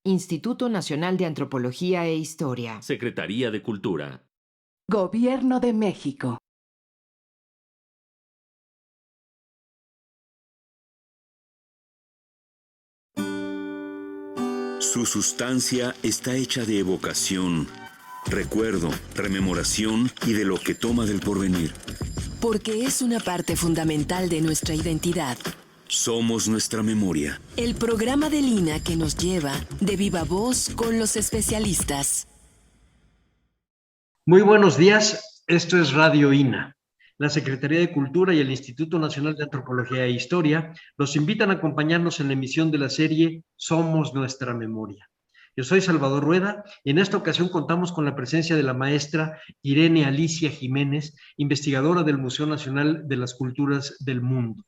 Instituto Nacional de Antropología e Historia. Secretaría de Cultura. Gobierno de México. Su sustancia está hecha de evocación, recuerdo, rememoración y de lo que toma del porvenir. Porque es una parte fundamental de nuestra identidad. Somos nuestra memoria. El programa del INA que nos lleva de viva voz con los especialistas. Muy buenos días, esto es Radio INA. La Secretaría de Cultura y el Instituto Nacional de Antropología e Historia los invitan a acompañarnos en la emisión de la serie Somos Nuestra Memoria. Yo soy Salvador Rueda y en esta ocasión contamos con la presencia de la maestra Irene Alicia Jiménez, investigadora del Museo Nacional de las Culturas del Mundo.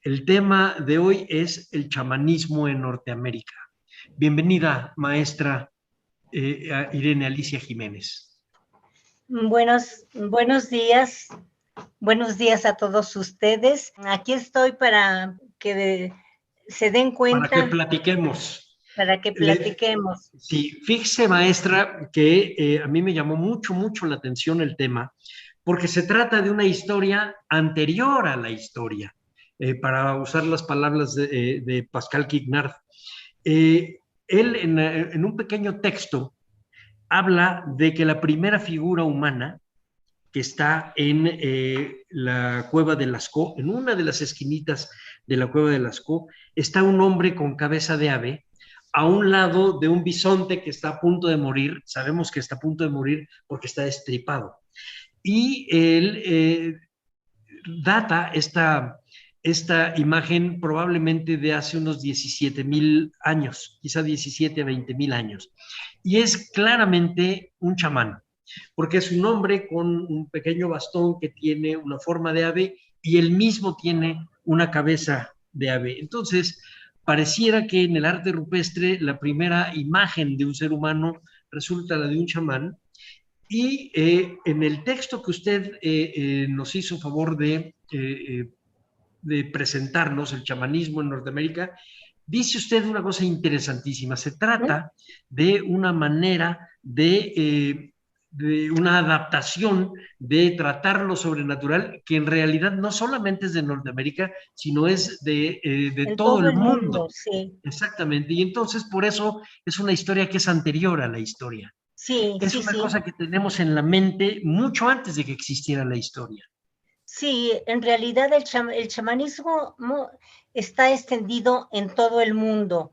El tema de hoy es el chamanismo en Norteamérica. Bienvenida, maestra Irene Alicia Jiménez. Buenos días. Buenos días a todos ustedes. Aquí estoy para que se den cuenta. Para que platiquemos. Sí, fíjese, maestra, que a mí me llamó mucho la atención el tema, porque se trata de una historia anterior a la historia, para usar las palabras de Pascal Quignard. Él, en un pequeño texto, habla de que la primera figura humana que está en la cueva de Lascaux, en una de las esquinitas de la cueva de Lascaux, está un hombre con cabeza de ave a un lado de un bisonte que está a punto de morir. Sabemos que está a punto de morir porque está destripado. Y él data esta imagen probablemente de hace unos 17,000 años, quizá 17 a 20,000 años. Y es claramente un chamán, porque es un hombre con un pequeño bastón que tiene una forma de ave y él mismo tiene una cabeza de ave. Entonces, pareciera que en el arte rupestre la primera imagen de un ser humano resulta la de un chamán. Y en el texto que usted nos hizo favor de presentarnos, el chamanismo en Norteamérica, dice usted una cosa interesantísima. Se trata de una manera de una adaptación de tratar lo sobrenatural que en realidad no solamente es de Norteamérica, sino es de todo el mundo. Sí. Exactamente. Y entonces por eso es una historia que es anterior a la historia. Sí, es una cosa que tenemos en la mente mucho antes de que existiera la historia. Sí, en realidad el chamanismo está extendido en todo el mundo.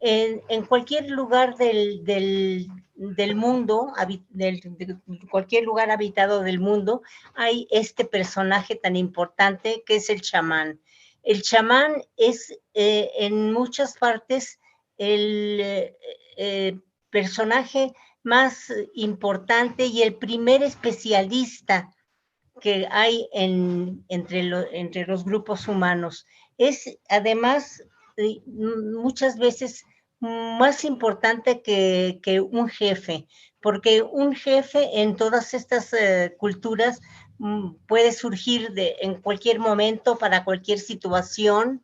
En cualquier lugar del mundo, de cualquier lugar habitado del mundo, hay este personaje tan importante que es el chamán. El chamán es en muchas partes el personaje más importante y el primer especialista que hay entre los grupos humanos. Es además muchas veces más importante que un jefe, porque un jefe en todas estas culturas puede surgir en cualquier momento, para cualquier situación,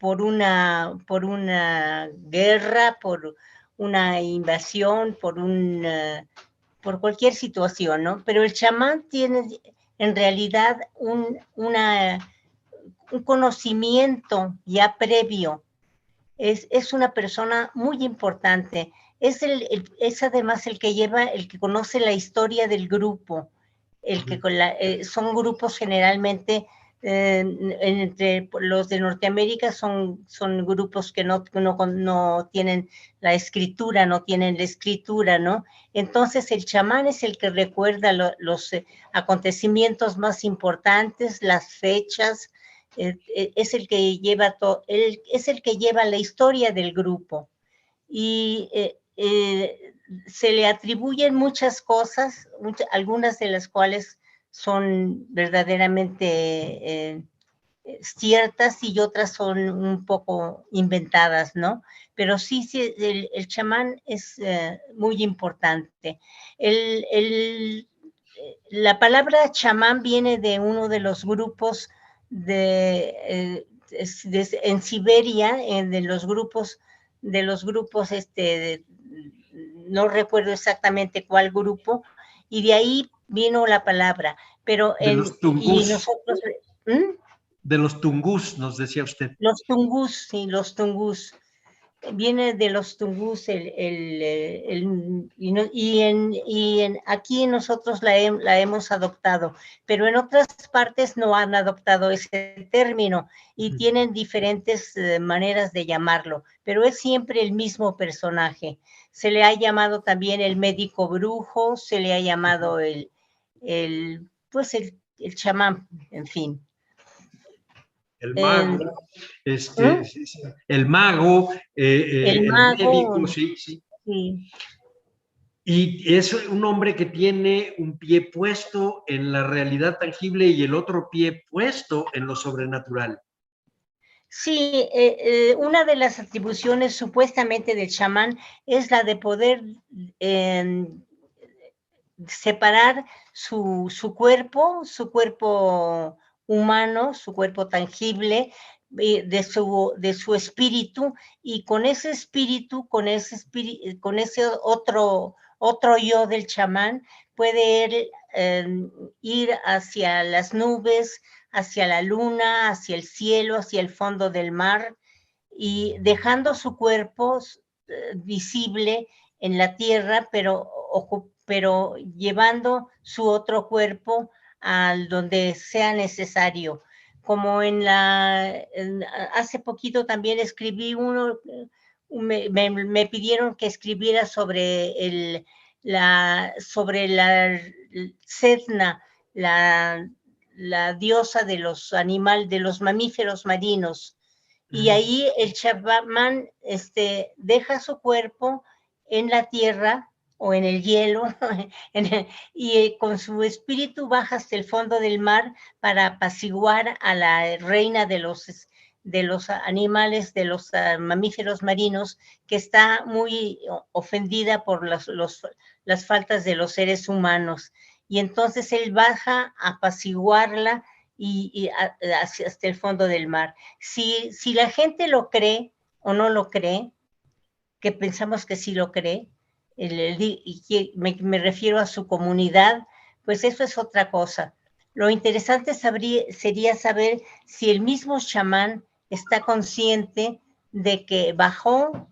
por una guerra, por una invasión, por cualquier situación, ¿no? Pero el chamán tiene en realidad un conocimiento ya previo. Es una persona muy importante. Es además el que conoce la historia del grupo. Son grupos generalmente, entre los de Norteamérica son grupos que no tienen la escritura, ¿no? Entonces el chamán es el que recuerda los acontecimientos más importantes, las fechas, es el que lleva la historia del grupo. Y se le atribuyen muchas cosas, algunas de las cuales son verdaderamente ciertas y otras son un poco inventadas, ¿no? Pero sí, el chamán es muy importante. La palabra chamán viene de uno de los grupos en Siberia, de los grupos, no recuerdo exactamente cuál grupo, y de ahí vino la palabra, pero De los tungús. y nosotros, De los tungús, nos decía usted. los tungús, sí, los tungús. Viene de los tungús, aquí nosotros la hemos adoptado, pero en otras partes no han adoptado ese término y tienen diferentes maneras de llamarlo, pero es siempre el mismo personaje. Se le ha llamado también el médico brujo, se le ha llamado el chamán, en fin. El mago, el mago, el médico, sí. Y es un hombre que tiene un pie puesto en la realidad tangible y el otro pie puesto en lo sobrenatural. Sí, una de las atribuciones supuestamente del chamán es la de poder separar su cuerpo humano, su cuerpo tangible, de su espíritu, y con ese espíritu, con ese otro yo del chamán, puede él ir hacia las nubes, hacia la luna, hacia el cielo, hacia el fondo del mar, y dejando su cuerpo visible en la tierra, pero llevando su otro cuerpo al donde sea necesario. Como hace poquito también escribí me pidieron que escribiera sobre sobre la Sedna, la diosa de los animales, de los mamíferos marinos. Y ahí el chamán deja su cuerpo en la tierra o en el hielo, y con su espíritu baja hasta el fondo del mar para apaciguar a la reina de los animales, de los mamíferos marinos, que está muy ofendida por las faltas de los seres humanos. Y entonces él baja a apaciguarla y hasta el fondo del mar. Si la gente lo cree o no lo cree, que pensamos que sí lo cree, me refiero a su comunidad, pues eso es otra cosa. Lo interesante sería saber si el mismo chamán está consciente de que bajó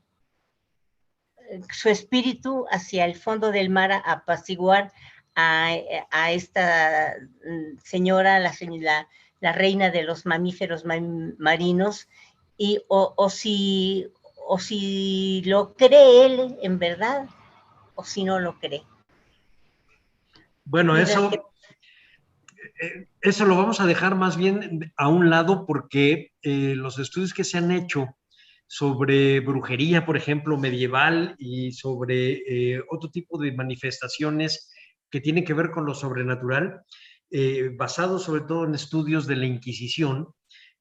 su espíritu hacia el fondo del mar a apaciguar a esta señora, la reina de los mamíferos marinos, o si lo cree él en verdad, o si no lo cree. Bueno, eso lo vamos a dejar más bien a un lado, porque los estudios que se han hecho sobre brujería, por ejemplo, medieval, y sobre otro tipo de manifestaciones que tienen que ver con lo sobrenatural, basados sobre todo en estudios de la Inquisición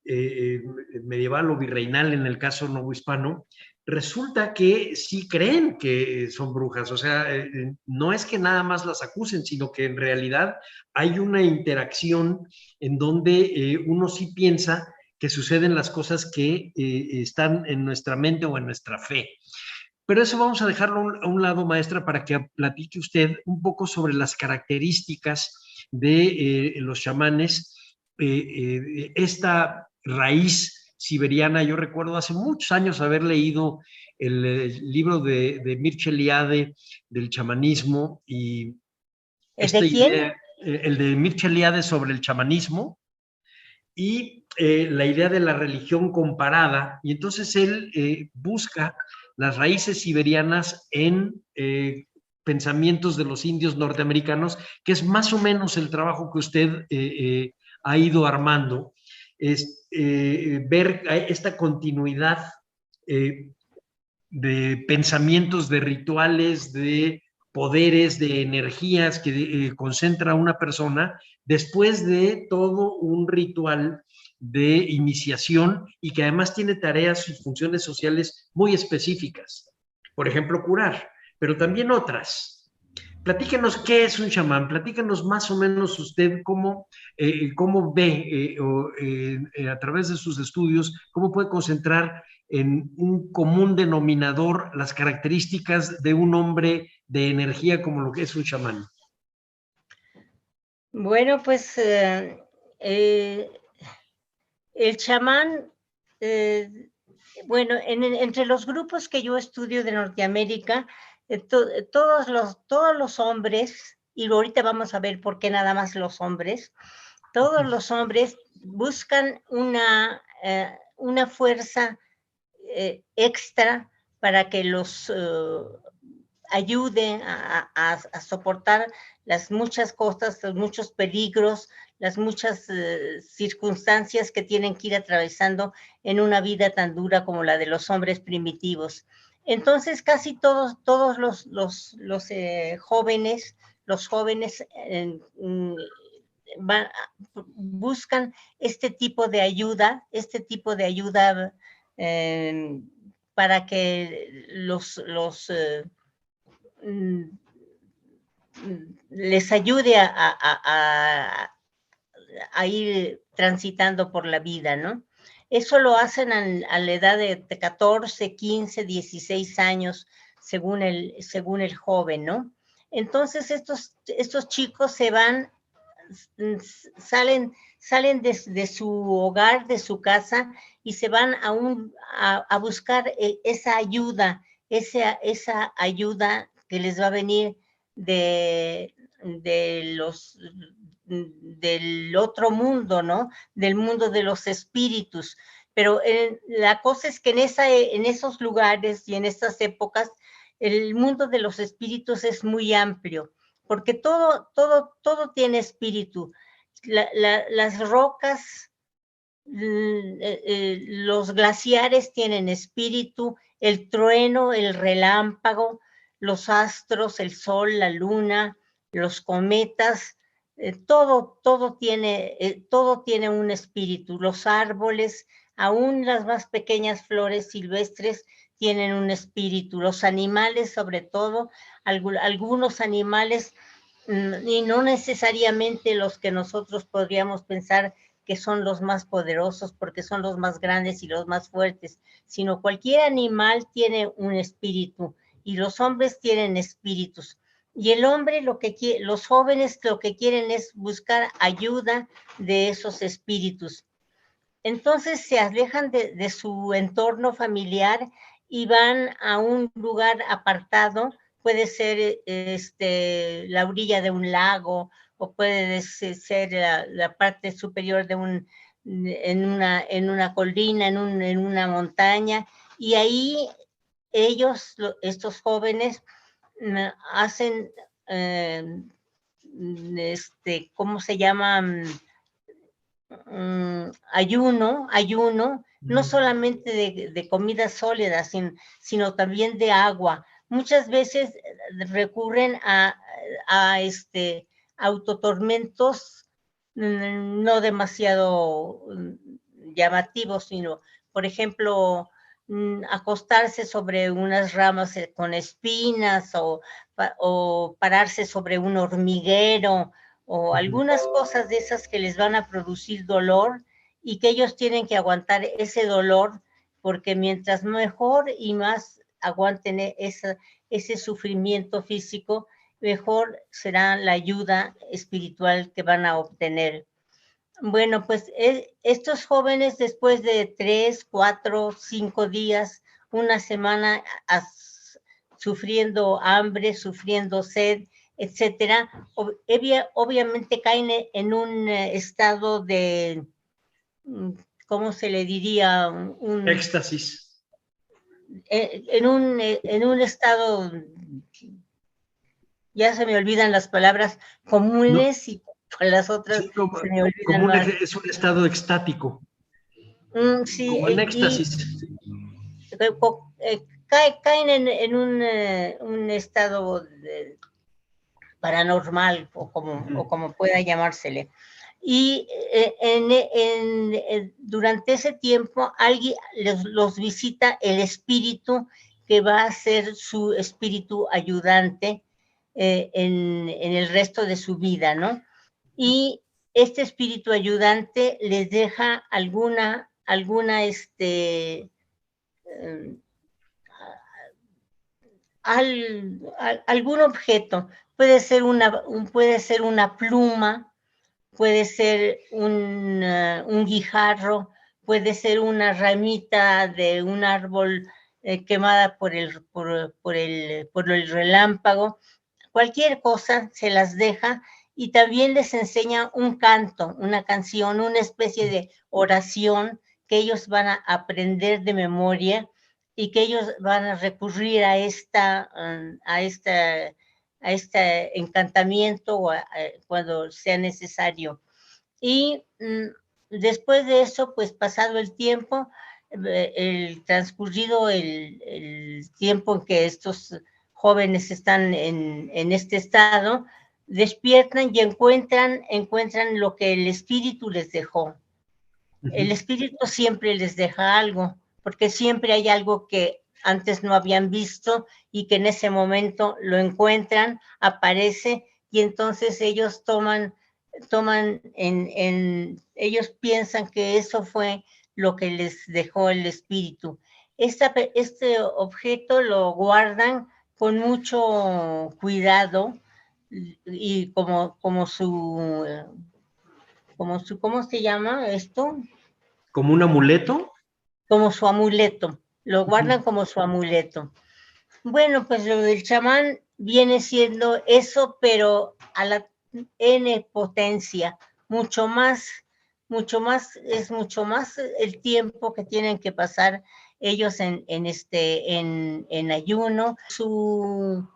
medieval o virreinal en el caso novohispano, resulta que sí creen que son brujas. O sea, no es que nada más las acusen, sino que en realidad hay una interacción en donde uno sí piensa que suceden las cosas que están en nuestra mente o en nuestra fe. Pero eso vamos a dejarlo a un lado, maestra, para que platique usted un poco sobre las características de los chamanes, esta raíz siberiana. Yo recuerdo hace muchos años haber leído el libro de Mircea Eliade del chamanismo, y esta idea, el de Mircea Eliade sobre el chamanismo y la idea de la religión comparada. Y entonces él busca las raíces siberianas en pensamientos de los indios norteamericanos, que es más o menos el trabajo que usted ha ido armando. Es ver esta continuidad de pensamientos, de rituales, de poderes, de energías que concentra una persona después de todo un ritual de iniciación, y que además tiene tareas y funciones sociales muy específicas. Por ejemplo, curar, pero también otras. Platíquenos qué es un chamán, platíquenos más o menos usted cómo ve a través de sus estudios, cómo puede concentrar en un común denominador las características de un hombre de energía como lo que es un chamán. Bueno, pues el chamán, bueno, entre los grupos que yo estudio de Norteamérica, todos los hombres, y ahorita vamos a ver por qué nada más los hombres, todos los hombres buscan una fuerza extra para que los ayude a soportar las muchas cosas, los muchos peligros, las muchas circunstancias que tienen que ir atravesando en una vida tan dura como la de los hombres primitivos. Entonces, casi todos los jóvenes buscan este tipo de ayuda para que les ayude a ir transitando por la vida, ¿no? Eso lo hacen a la edad de 14, 15, 16 años, según el joven, ¿no? Entonces, estos chicos salen de su hogar, de su casa, y se van a buscar esa ayuda que les va a venir del otro mundo, ¿no? Del mundo de los espíritus. Pero la cosa es que en esos lugares y en estas épocas, el mundo de los espíritus es muy amplio, porque todo tiene espíritu. Las rocas, los glaciares tienen espíritu, el trueno, el relámpago, los astros, el sol, la luna, los cometas, todo tiene un espíritu. Los árboles, aún las más pequeñas flores silvestres, tienen un espíritu. Los animales, sobre todo, algunos animales, y no necesariamente los que nosotros podríamos pensar que son los más poderosos porque son los más grandes y los más fuertes, sino cualquier animal tiene un espíritu, y los hombres tienen espíritus. Y el hombre, los jóvenes lo que quieren es buscar ayuda de esos espíritus. Entonces se alejan de su entorno familiar y van a un lugar apartado. Puede ser la orilla de un lago, o puede ser la parte superior en una colina, en una montaña, y ahí estos jóvenes, hacen, ¿cómo se llama? Ayuno, no solamente de comida sólida, sino también de agua. Muchas veces recurren a autotormentos no demasiado llamativos, sino, por ejemplo, acostarse sobre unas ramas con espinas, o pararse sobre un hormiguero, o algunas cosas de esas que les van a producir dolor, y que ellos tienen que aguantar ese dolor, porque mientras mejor y más aguanten ese sufrimiento físico, mejor será la ayuda espiritual que van a obtener. Bueno, pues estos jóvenes, después de 3, 4, 5 días, una semana, sufriendo hambre, sufriendo sed, etcétera, obviamente caen en un estado de, ¿cómo se le diría? Éxtasis. En un estado, ya se me olvidan las palabras comunes, no. Y las otras sí, se me olvidan más. Es un estado extático. Sí, como en éxtasis. Caen en un estado paranormal, o como pueda llamársele. Y durante ese tiempo alguien los visita el espíritu, que va a ser su espíritu ayudante, en el resto de su vida, ¿no? Y este espíritu ayudante les deja algún objeto. Puede ser una pluma, puede ser un guijarro, puede ser una ramita de un árbol quemada por el relámpago. Cualquier cosa se las deja, y también les enseña un canto, una canción, una especie de oración que ellos van a aprender de memoria y que ellos van a recurrir a este encantamiento cuando sea necesario. Y después de eso, pues pasado el tiempo, transcurrido el tiempo en que estos jóvenes están en este estado, despiertan y encuentran lo que el espíritu les dejó. El espíritu siempre les deja algo, porque siempre hay algo que antes no habían visto y que en ese momento lo encuentran, aparece, y entonces ellos ellos piensan que eso fue lo que les dejó el espíritu. Este objeto lo guardan con mucho cuidado, y como su, ¿cómo se llama esto? ¿Como un amuleto? Como su amuleto, lo guardan como su amuleto. Bueno, pues lo del chamán viene siendo eso, pero a la N potencia, mucho más, es mucho más el tiempo que tienen que pasar ellos en ayuno. Su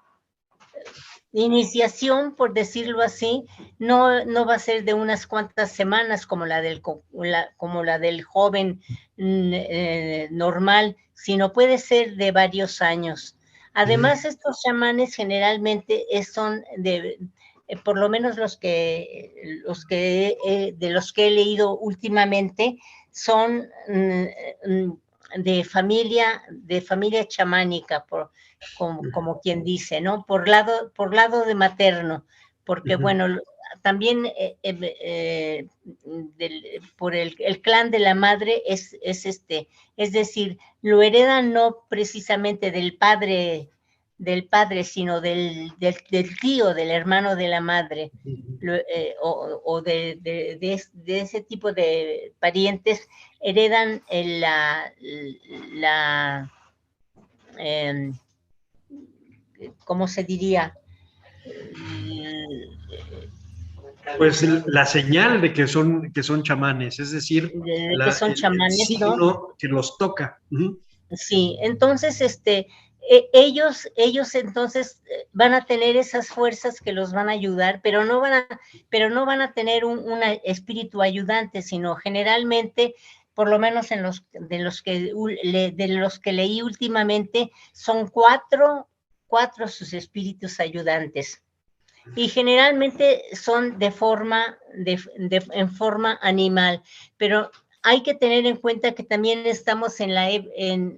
iniciación, por decirlo así, no va a ser de unas cuantas semanas como la del joven normal, sino puede ser de varios años. Además, estos chamanes generalmente son por lo menos de los que he leído últimamente, son de familia chamánica, como quien dice, ¿no? Por lado de materno, porque bueno, también por el clan de la madre es decir, lo heredan no precisamente del padre, sino del tío, del hermano de la madre, o de ese tipo de parientes, heredan ¿cómo se diría? Pues la señal de que son chamanes, es decir, que son chamanes, el signo, ¿no?, que los toca. Sí, entonces ellos entonces van a tener esas fuerzas que los van a ayudar, pero no van a tener un espíritu ayudante, sino generalmente, por lo menos de los que leí últimamente, son cuatro sus espíritus ayudantes. Y generalmente son en forma animal, pero hay que tener en cuenta que también estamos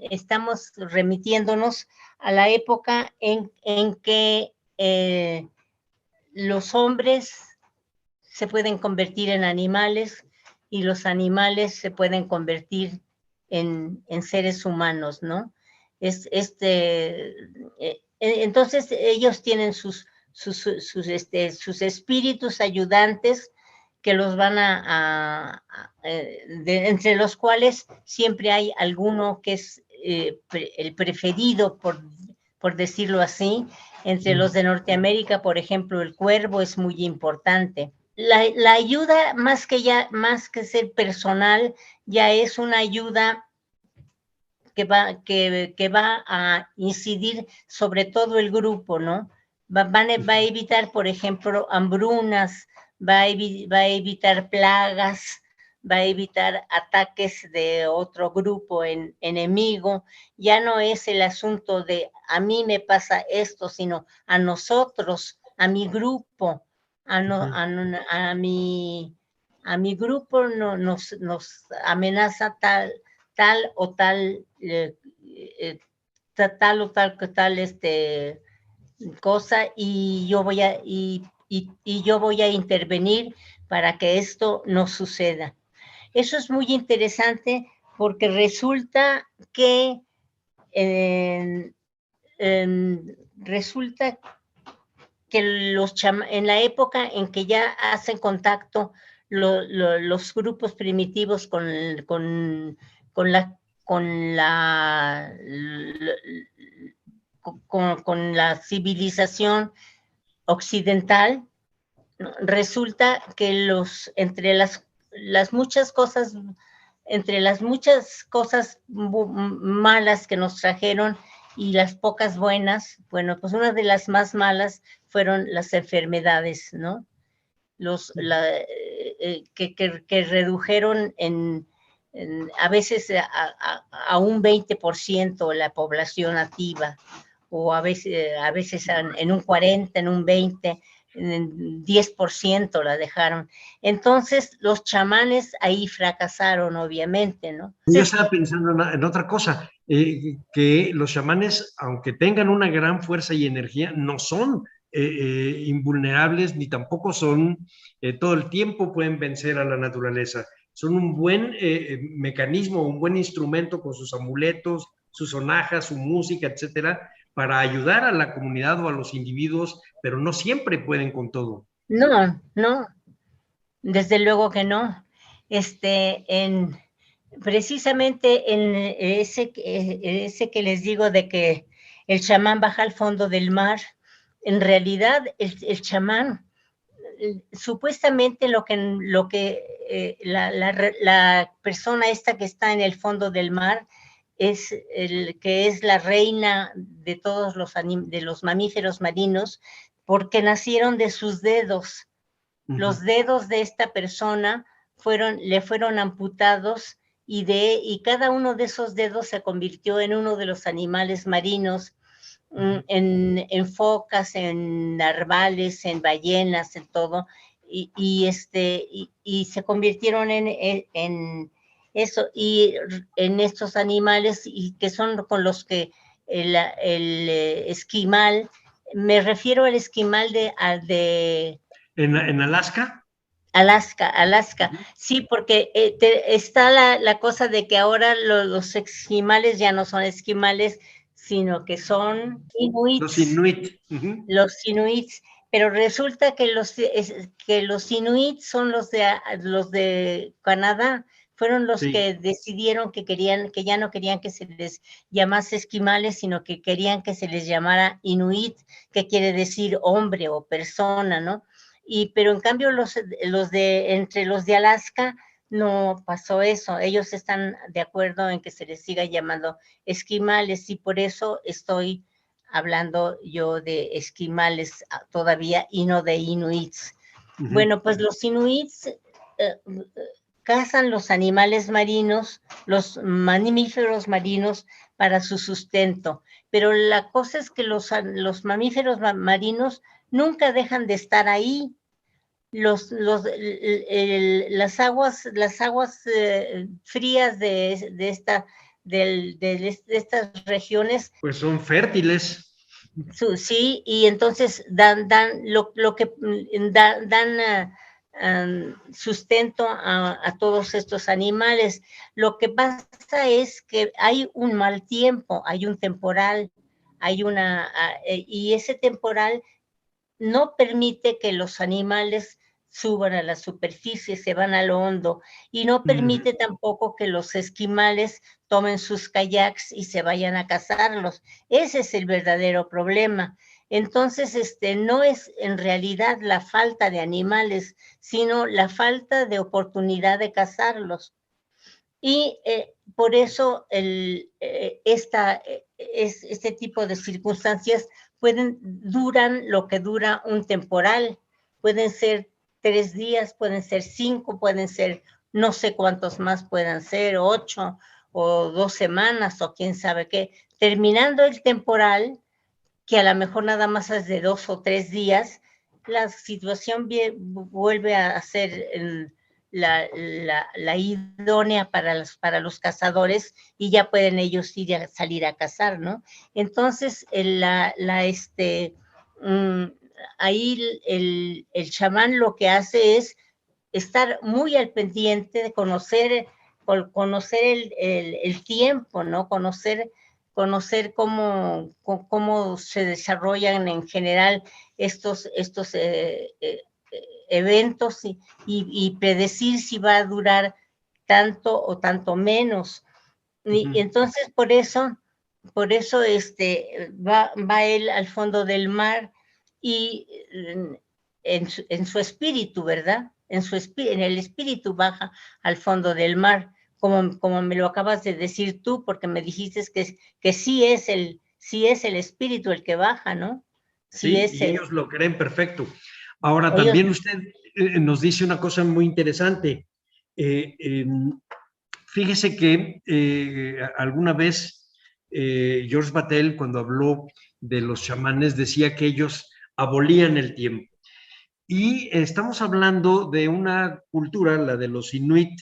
estamos remitiéndonos a la época en que los hombres se pueden convertir en animales y los animales se pueden convertir en seres humanos, ¿no? Entonces ellos tienen sus espíritus ayudantes, que los van entre los cuales siempre hay alguno que es el preferido, por decirlo así. Entre los de Norteamérica, por ejemplo, el cuervo es muy importante. La ayuda, más que ser personal, ya es una ayuda que va a incidir sobre todo el grupo, ¿no? Va a evitar, por ejemplo, hambrunas, va a evitar plagas, va a evitar ataques de otro grupo enemigo. Ya no es el asunto de a mí me pasa esto, sino a nosotros, a mi grupo, a mi grupo nos amenaza tal o tal cosa y yo voy a intervenir para que esto no suceda. Eso es muy interesante porque resulta que en la época en que ya hacen contacto los grupos primitivos con la civilización occidental, resulta que entre las muchas cosas malas que nos trajeron y las pocas buenas, bueno, pues una de las más malas fueron las enfermedades, ¿no? Que redujeron a veces a un 20% la población nativa, o a veces en un 40, en un 20, en 10% la dejaron. Entonces, los chamanes ahí fracasaron, obviamente, ¿no? Yo estaba pensando en otra cosa, que los chamanes, aunque tengan una gran fuerza y energía, no son invulnerables, ni tampoco son, todo el tiempo pueden vencer a la naturaleza. Son un buen mecanismo, un buen instrumento con sus amuletos, sus sonajas, su música, etcétera, para ayudar a la comunidad o a los individuos, pero no siempre pueden con todo. No, desde luego que no. Precisamente en ese que les digo de que el chamán baja al fondo del mar, en realidad el chamán, supuestamente lo que la persona esta que está en el fondo del mar que es la reina de todos de los mamíferos marinos, porque nacieron de sus dedos. Los dedos de esta persona le fueron amputados y cada uno de esos dedos se convirtió en uno de los animales marinos, en focas, en narvales, en ballenas, en todo, y se convirtieron en eso, y en estos animales, y que son con los que el esquimal, me refiero al esquimal ¿En Alaska? Alaska, sí, porque está la cosa de que ahora los esquimales ya no son esquimales, sino que son inuits. Los inuit. Los inuits, pero resulta que los inuits son los de Canadá, fueron los que decidieron que ya no querían que se les llamase esquimales, sino que querían que se les llamara inuit, que quiere decir hombre o persona, ¿no? Pero en cambio entre los de Alaska no pasó eso. Ellos están de acuerdo en que se les siga llamando esquimales, y por eso estoy hablando yo de esquimales todavía y no de inuits. Bueno, pues los inuits cazan los animales marinos, los mamíferos marinos, para su sustento. Pero la cosa es que los mamíferos marinos nunca dejan de estar ahí. Las aguas frías de estas regiones, pues son fértiles. Sí, y entonces dan sustento a todos estos animales. Lo que pasa es que hay un mal tiempo, hay un temporal, y ese temporal no permite que los animales suban a la superficie, se van a lo hondo, y no permite tampoco que los esquimales tomen sus kayaks y se vayan a cazarlos. Ese es el verdadero problema. Entonces, no es en realidad la falta de animales, sino la falta de oportunidad de cazarlos. Y por eso este tipo de circunstancias duran lo que dura un temporal. Pueden ser 3 días, pueden ser 5, pueden ser no sé cuántos más puedan ser, 8 o 2 semanas o quién sabe qué. Terminando el temporal, que a lo mejor nada más es de 2 o 3 días, la situación vuelve a ser la idónea para los cazadores, y ya pueden ellos salir a cazar, ¿no? Entonces, ahí el chamán lo que hace es estar muy al pendiente de conocer el tiempo, ¿no? Conocer cómo se desarrollan en general estos eventos y predecir si va a durar tanto o tanto menos. Y entonces por eso va él al fondo del mar y en su espíritu, ¿verdad? En el espíritu baja al fondo del mar, como me lo acabas de decir tú, porque me dijiste que sí es el espíritu el que baja, ¿no? Sí, y ellos lo creen perfecto. Ahora, también usted nos dice una cosa muy interesante. Fíjese que alguna vez George Batel, cuando habló de los chamanes, decía que ellos abolían el tiempo. Y estamos hablando de una cultura, la de los inuit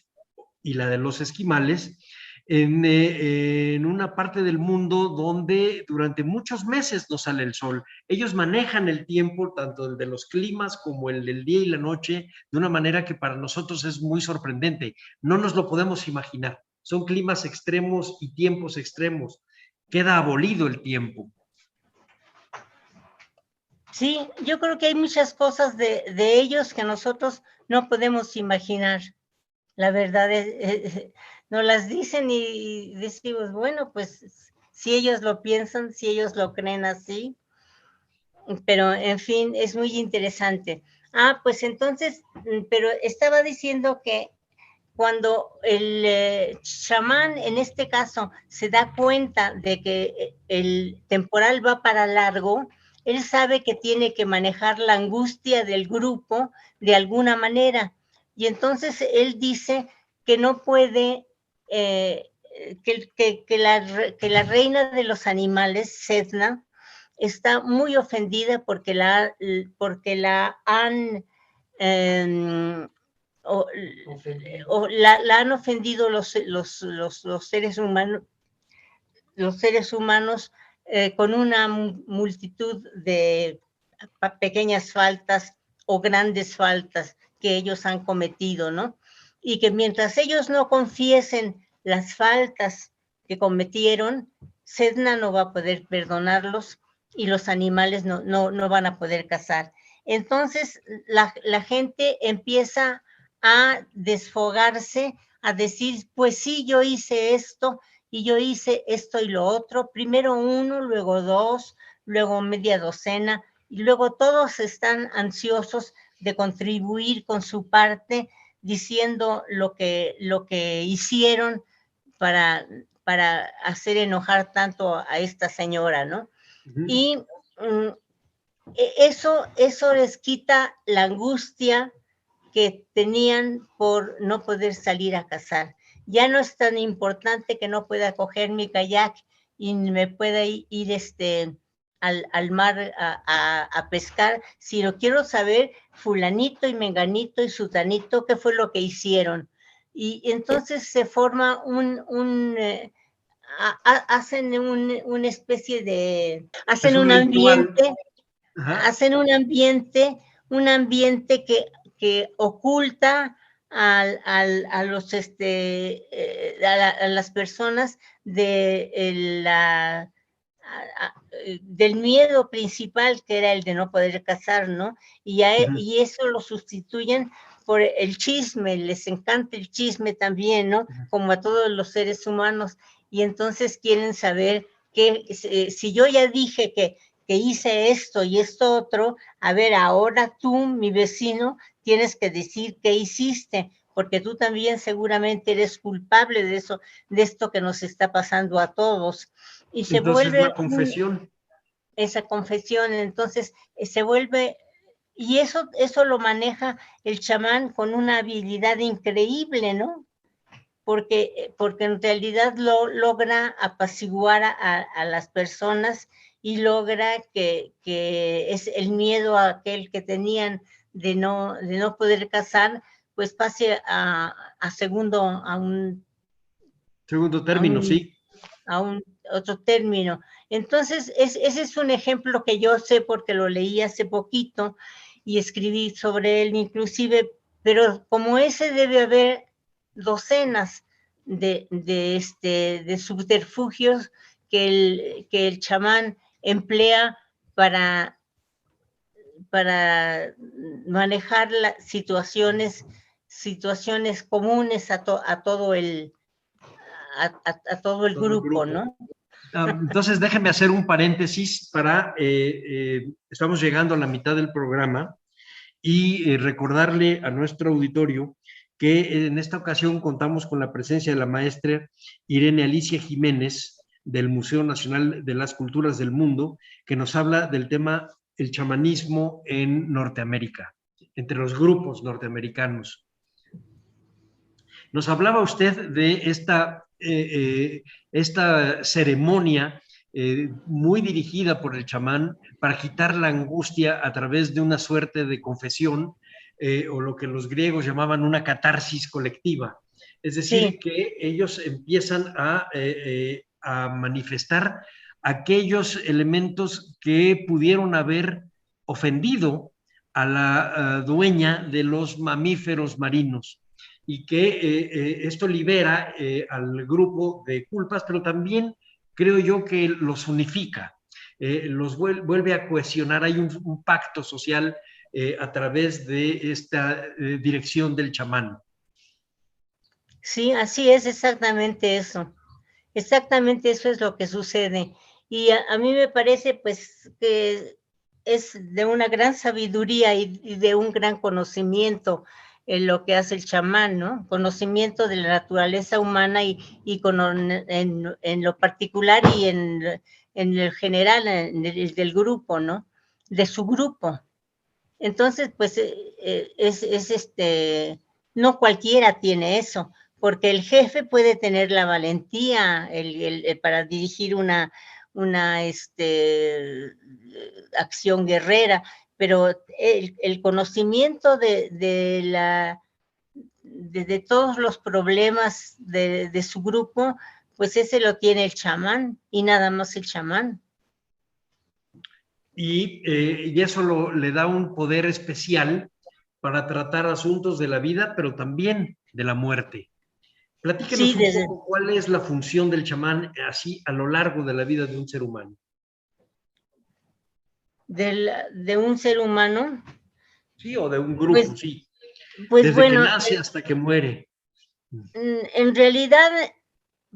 y la de los esquimales, en una parte del mundo donde durante muchos meses no sale el sol. Ellos manejan el tiempo, tanto el de los climas como el del día y la noche, de una manera que para nosotros es muy sorprendente. No nos lo podemos imaginar. Son climas extremos y tiempos extremos. Queda abolido el tiempo. Sí, yo creo que hay muchas cosas de ellos que nosotros no podemos imaginar. La verdad nos las dicen y decimos, bueno, pues si ellos lo piensan, si ellos lo creen así, pero en fin, es muy interesante. Pues entonces, pero estaba diciendo que cuando el chamán, en este caso, se da cuenta de que el temporal va para largo, él sabe que tiene que manejar la angustia del grupo de alguna manera. Y entonces él dice que no puede, que la reina de los animales, Sedna, está muy ofendida porque la han... la han ofendido los seres humanos con una multitud de pequeñas faltas o grandes faltas que ellos han cometido, ¿no? Y que mientras ellos no confiesen las faltas que cometieron, Sedna no va a poder perdonarlos y los animales no van a poder cazar. Entonces la gente empieza a desfogarse, a decir, pues sí, yo hice esto y yo hice esto y lo otro, primero uno, luego dos, luego media docena, y luego todos están ansiosos de contribuir con su parte, diciendo lo que hicieron para hacer enojar tanto a esta señora, ¿no? Y eso les quita la angustia que tenían por no poder salir a cazar. Ya no es tan importante que no pueda coger mi kayak y me pueda ir al mar a pescar, sino quiero saber fulanito y menganito y sutanito qué fue lo que hicieron. Y entonces se forma hacen una especie de... Hacen un ambiente... Hacen un ambiente que oculta a las personas del miedo principal, que era el de no poder cazar, ¿no? Y eso lo sustituyen por el chisme, les encanta el chisme también, ¿no? Como a todos los seres humanos, y entonces quieren saber que si yo ya dije que hice esto y esto otro, a ver, ahora tú, mi vecino, tienes que decir qué hiciste, porque tú también seguramente eres culpable de eso, de esto que nos está pasando a todos. Y se entonces vuelve la confesión. Esa confesión, entonces se vuelve, y eso lo maneja el chamán con una habilidad increíble, ¿no? Porque en realidad logra apaciguar a las personas y logra que es el miedo a aquel que tenían de no poder cazar, pues pase a un segundo término, sí. A un otro término. Entonces, ese es un ejemplo que yo sé porque lo leí hace poquito y escribí sobre él inclusive, pero como ese debe haber docenas de subterfugios que el chamán emplea para manejar las situaciones comunes a todo el grupo, ¿no? Entonces, déjeme hacer un paréntesis para, estamos llegando a la mitad del programa y recordarle a nuestro auditorio que en esta ocasión contamos con la presencia de la maestra Irene Alicia Jiménez del Museo Nacional de las Culturas del Mundo, que nos habla del tema el chamanismo en Norteamérica, entre los grupos norteamericanos. Nos hablaba usted de esta ceremonia muy dirigida por el chamán para quitar la angustia a través de una suerte de confesión o lo que los griegos llamaban una catarsis colectiva. Es decir, sí, que ellos empiezan a manifestar aquellos elementos que pudieron haber ofendido a la dueña de los mamíferos marinos, y que esto libera al grupo de culpas, pero también creo yo que los unifica, los vuelve a cohesionar. Hay un pacto social a través de esta dirección del chamán. Sí, así es, exactamente eso. Exactamente eso es lo que sucede. Y a mí me parece pues que es de una gran sabiduría y de un gran conocimiento en lo que hace el chamán, ¿no? Conocimiento de la naturaleza humana y en lo particular y en el general, en el del grupo, ¿no? De su grupo. Entonces, pues, no cualquiera tiene eso, porque el jefe puede tener la valentía para dirigir una acción guerrera, pero el conocimiento de todos los problemas de su grupo, pues ese lo tiene el chamán y nada más el chamán. Y eso le da un poder especial para tratar asuntos de la vida, pero también de la muerte. Platíquenos un poco cuál es la función del chamán así a lo largo de la vida de un ser humano. De un ser humano. Sí, o de un grupo, pues, sí. Pues desde bueno, que nace hasta que muere. En realidad,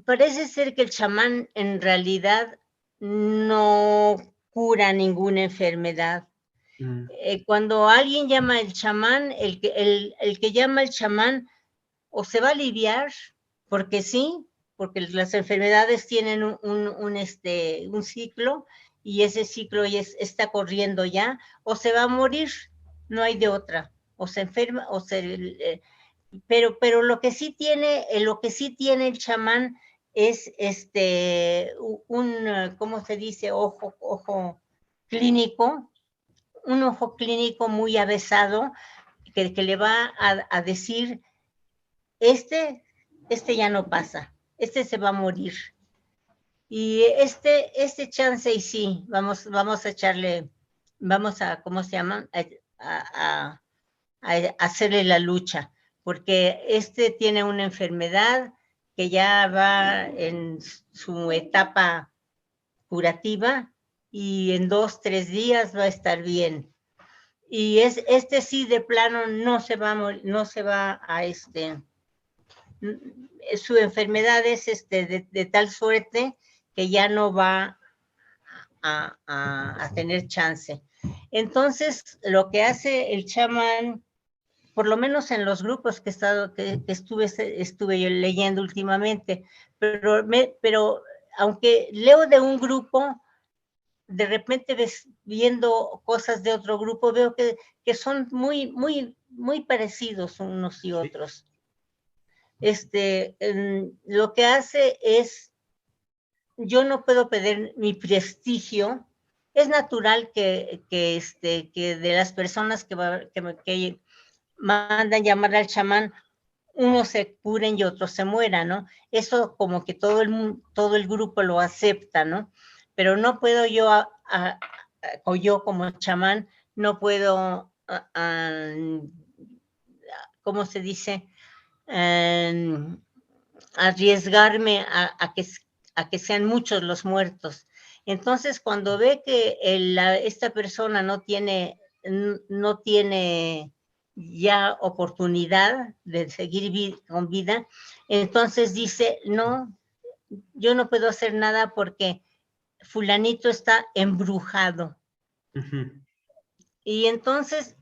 parece ser que el chamán en realidad no cura ninguna enfermedad. Cuando alguien llama al chamán, el que llama al chamán o se va a aliviar, porque sí, porque las enfermedades tienen un ciclo, y ese ciclo está corriendo ya, o se va a morir, no hay de otra, o se enferma, o se... pero lo que sí tiene el chamán es ¿cómo se dice? Ojo clínico, un ojo clínico muy avesado, que le va a decir, este ya no pasa, este se va a morir. Y este chance, y sí, vamos a echarle, ¿cómo se llama? A hacerle la lucha, porque tiene una enfermedad que ya va en su etapa curativa y en 2-3 días va a estar bien. Y sí de plano no se va a morir, no se va a su enfermedad es de tal suerte que ya no va a tener chance. Entonces, lo que hace el chamán, por lo menos en los grupos que estuve yo leyendo últimamente, pero aunque leo de un grupo, de repente viendo cosas de otro grupo, veo que son muy, muy, muy parecidos unos y otros. Lo que hace es, yo no puedo perder mi prestigio. Es natural que de las personas que mandan llamar al chamán, unos se curen y otros se mueran, ¿no? Eso como que todo el grupo lo acepta, ¿no? pero no puedo yo, o yo como chamán, no puedo, ¿cómo se dice? Arriesgarme a que sean muchos los muertos. Entonces, cuando ve que esta persona no tiene ya oportunidad de seguir con vida, entonces dice, no, yo no puedo hacer nada porque fulanito está embrujado. Y entonces,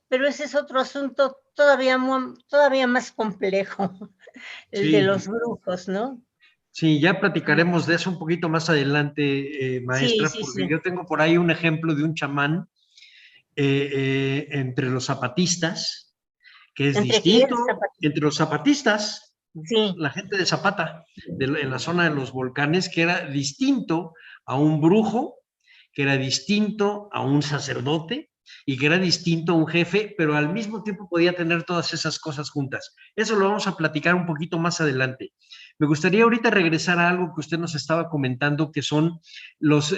pero ese es otro asunto todavía más complejo, el de los brujos, ¿no? Sí, ya platicaremos de eso un poquito más adelante, maestra, Sí, porque yo tengo por ahí un ejemplo de un chamán entre los zapatistas, que es distinto, entre los zapatistas, sí, la gente de Zapata, en la zona de los volcanes, que era distinto a un brujo, que era distinto a un sacerdote y que era distinto a un jefe, pero al mismo tiempo podía tener todas esas cosas juntas. Eso lo vamos a platicar un poquito más adelante. Me gustaría ahorita regresar a algo que usted nos estaba comentando, que son los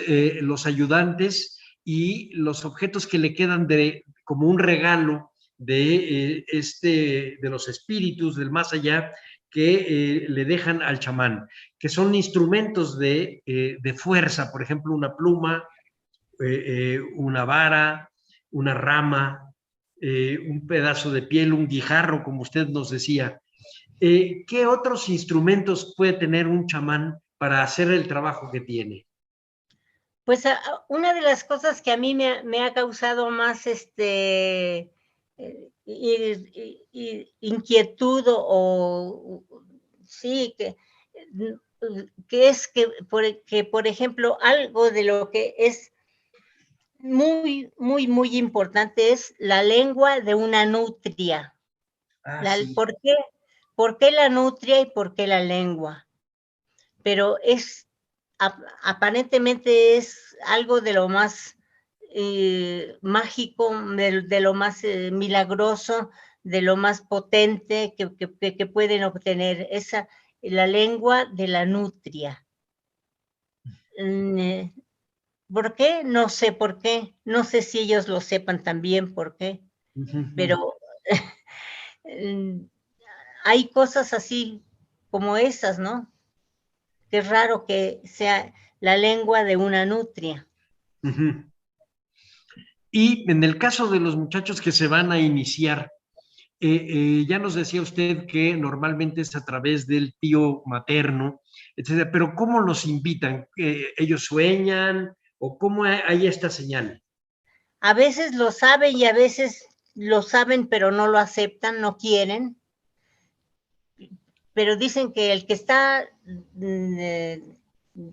ayudantes y los objetos que le quedan como un regalo de los espíritus del más allá que le dejan al chamán, que son instrumentos de fuerza, por ejemplo, una pluma, una vara, una rama, un pedazo de piel, un guijarro, como usted nos decía. ¿Qué otros instrumentos puede tener un chamán para hacer el trabajo que tiene? Pues una de las cosas que a mí me ha causado más inquietud sí, que es que, por ejemplo, algo de lo que es muy, muy, muy importante es la lengua de una nutria. Sí. ¿Por qué la nutria y por qué la lengua? Pero aparentemente es algo de lo más mágico, de lo más milagroso, de lo más potente que pueden obtener, la lengua de la nutria. ¿Por qué? No sé por qué. No sé si ellos lo sepan también por qué. Pero hay cosas así como esas, ¿no? Qué raro que sea la lengua de una nutria. Y en el caso de los muchachos que se van a iniciar, ya nos decía usted que normalmente es a través del tío materno, etcétera, pero ¿cómo los invitan? ¿Ellos sueñan o cómo hay esta señal? A veces lo saben y a veces lo saben pero no lo aceptan, no quieren. Pero dicen que el que está,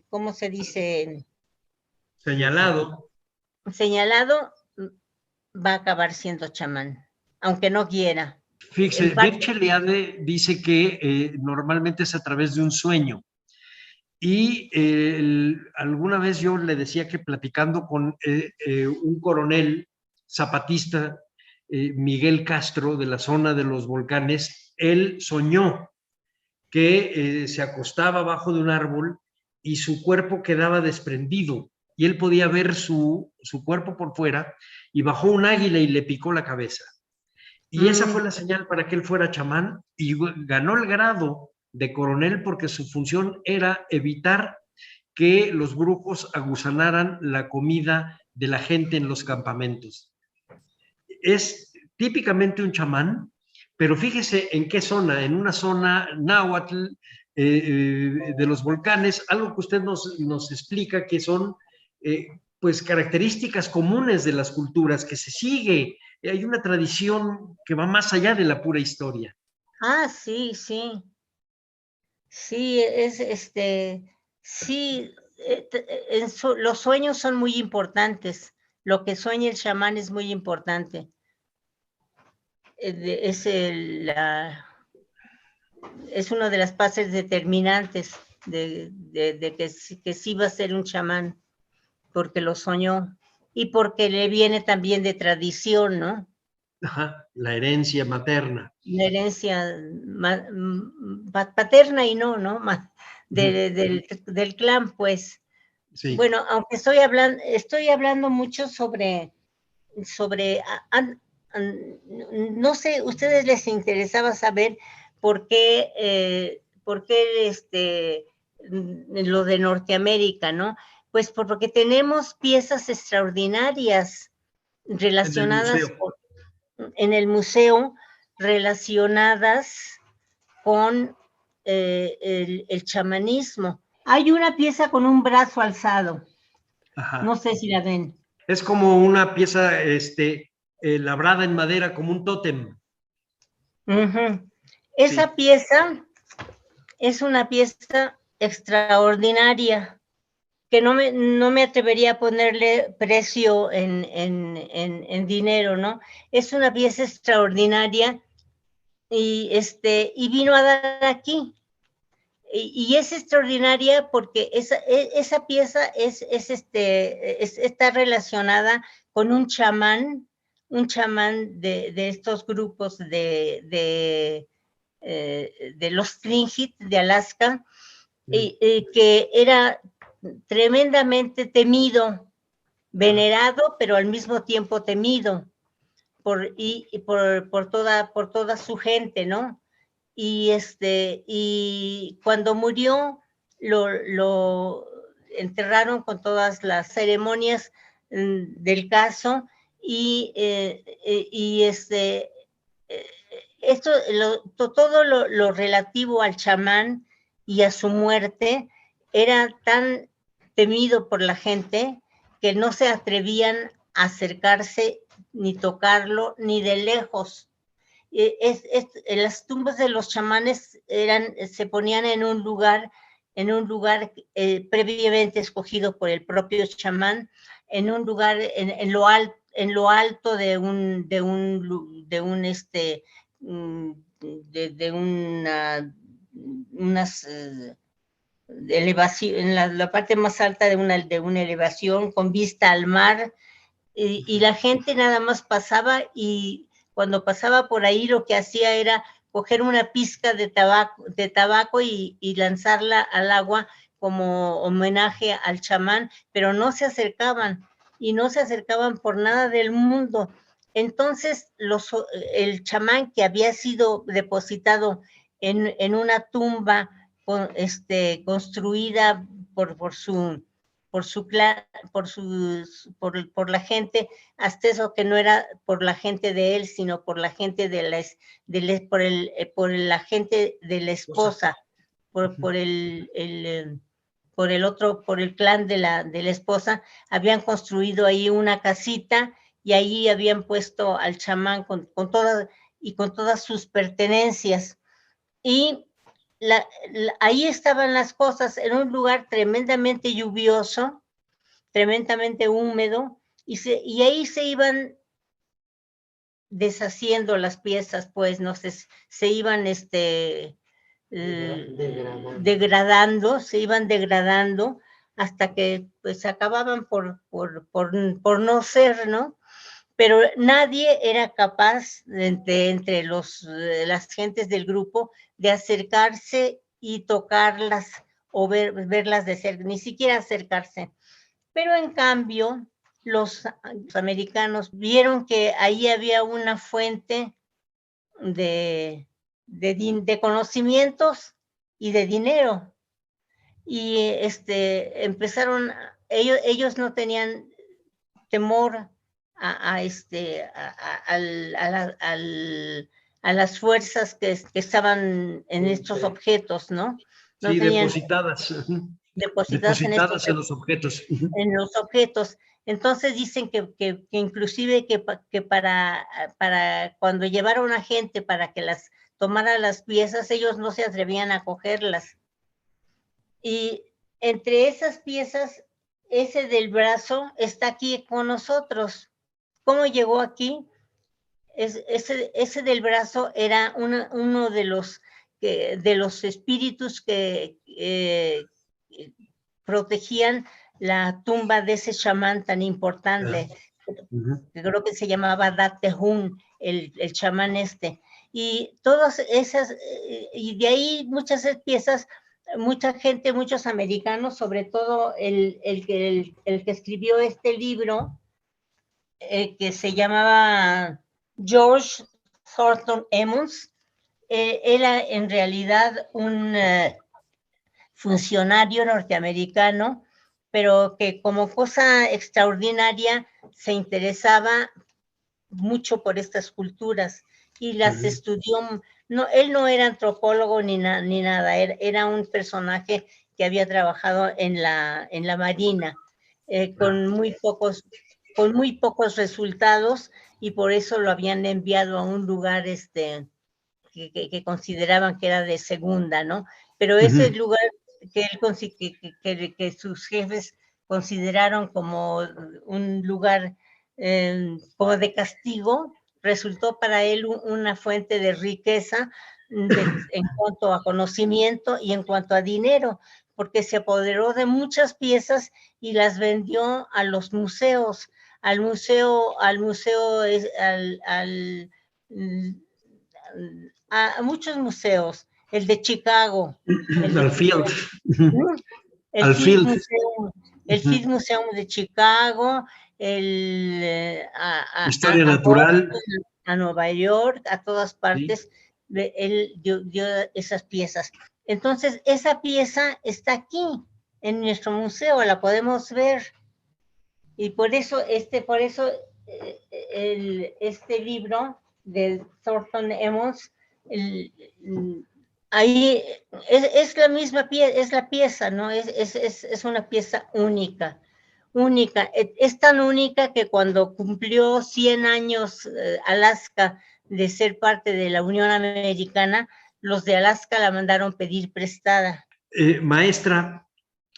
¿cómo se dice? Señalado. Señalado va a acabar siendo chamán, aunque no quiera. Fíjese, Dirk Eliade dice que normalmente es a través de un sueño. Y alguna vez yo le decía que platicando con un coronel zapatista, Miguel Castro, de la zona de los volcanes, él soñó que se acostaba abajo de un árbol y su cuerpo quedaba desprendido y él podía ver su cuerpo por fuera y bajó un águila y le picó la cabeza. Y esa fue la señal para que él fuera chamán y ganó el grado de coronel porque su función era evitar que los brujos aguzanaran la comida de la gente en los campamentos. Es típicamente un chamán, pero fíjese en qué zona, en una zona náhuatl de los volcanes, algo que usted nos explica que son pues características comunes de las culturas, que se sigue, hay una tradición que va más allá de la pura historia. Ah, sí, sí. Sí, sí, los sueños son muy importantes. Lo que sueña el chamán es muy importante. Es una de las partes determinantes de que sí va a ser un chamán, porque lo soñó y porque le viene también de tradición, ¿no? Ajá, la herencia materna. La herencia paterna y no, ¿no? Del clan, pues. Sí. Bueno, aunque estoy hablando mucho sobre no sé, ustedes les interesaba saber por qué lo de Norteamérica, ¿no? Pues porque tenemos piezas extraordinarias relacionadas en el museo, relacionadas con el chamanismo. Hay una pieza con un brazo alzado. Ajá. No sé si la ven. Es como una pieza labrada en madera, como un tótem. Esa pieza es una pieza extraordinaria, que no me atrevería a ponerle precio en dinero, ¿no? Es una pieza extraordinaria y vino a dar aquí. Y es extraordinaria porque esa pieza está relacionada con un chamán de estos grupos de los Tlingit de Alaska, que era tremendamente temido, venerado, pero al mismo tiempo temido por toda su gente, ¿no? Y cuando murió, lo enterraron con todas las ceremonias del caso, todo lo relativo al chamán y a su muerte era tan temido por la gente que no se atrevían a acercarse ni tocarlo ni de lejos. Las tumbas de los chamanes se ponían en un lugar previamente escogido por el propio chamán, en un lugar en lo alto de unas elevación, en la parte más alta de una elevación con vista al mar, y la gente nada más pasaba, y cuando pasaba por ahí lo que hacía era coger una pizca de tabaco y lanzarla al agua como homenaje al chamán, pero no se acercaban, y no se acercaban por nada del mundo. Entonces el chamán, que había sido depositado en una tumba construida por la gente, hasta eso que no era por la gente de él, sino por la gente por la gente de la esposa, por el clan de la esposa, habían construido ahí una casita, y ahí habían puesto al chamán con todas sus pertenencias. Y ahí estaban las cosas, en un lugar tremendamente lluvioso, tremendamente húmedo, y ahí se iban deshaciendo las piezas, pues, no sé, se iban degradando, hasta que pues acababan por no ser, ¿no? Pero nadie era capaz, entre las gentes del grupo, de acercarse y tocarlas o verlas de cerca, ni siquiera acercarse. Pero en cambio, los americanos vieron que ahí había una fuente de conocimientos y de dinero. Y empezaron, ellos no tenían temor a las fuerzas que estaban en estos objetos, ¿no? No sí, tenían, depositadas en los objetos. En los objetos. Entonces dicen que inclusive que para cuando llevaron a gente para que las tomara las piezas, ellos no se atrevían a cogerlas. Y entre esas piezas, ese del brazo está aquí con nosotros. ¿Cómo llegó aquí? Ese del brazo era uno de los espíritus que protegían la tumba de ese chamán tan importante, que creo que se llamaba Datehun, el chamán Y todas esas, y de ahí muchas piezas mucha gente, muchos americanos, sobre todo el que escribió este libro, que se llamaba George Thornton Emmons, era en realidad un funcionario norteamericano, pero que como cosa extraordinaria se interesaba mucho por estas culturas y las estudió. No, él no era antropólogo ni nada, era un personaje que había trabajado en la Marina, con muy pocos resultados, y por eso lo habían enviado a un lugar que consideraban que era de segunda, ¿no? Pero ese lugar que sus jefes consideraron como un lugar como de castigo, resultó para él una fuente de riqueza en cuanto a conocimiento y en cuanto a dinero, porque se apoderó de muchas piezas y las vendió a los museos, a muchos museos, el de Chicago, Al Field. el Field Museum de Chicago, Historia Natural, a Nueva York, a todas partes, él dio esas piezas. Entonces, esa pieza está aquí, en nuestro museo, la podemos ver. Y por eso este libro de Thornton Emmons, ahí es la misma pieza, es la pieza, ¿no? Es una pieza única. Es tan única que cuando cumplió 100 años Alaska de ser parte de la Unión Americana, los de Alaska la mandaron pedir prestada. Maestra,